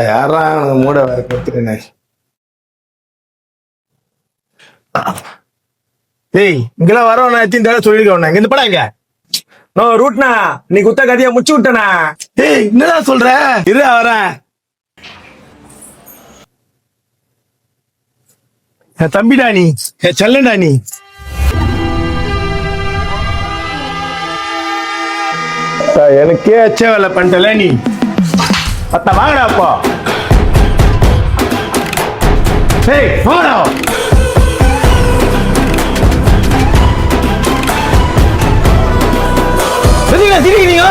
யாரா மூட வேற கொடுத்துட்டேன். ஏய் இங்கெல்லாம் வரவண்ணா எத்தனை தடவை சொல்லிருக்கவண்ணா இங்க படம் இங்க நோ ரூட்னா நீ குத்த கதையா முடிச்சு விட்டனா. ஏய் என்னதான் சொல்ற? இரு வரேன். தம்பிடா நீ செல்லண்டா நீ. எனக்கே அச்ச வேலை பண்ணிட்டல நீ. பத்த வாங்கடா அப்போ. ஏய் வாடா. எதுக்கு சிரிக்கிறீங்க?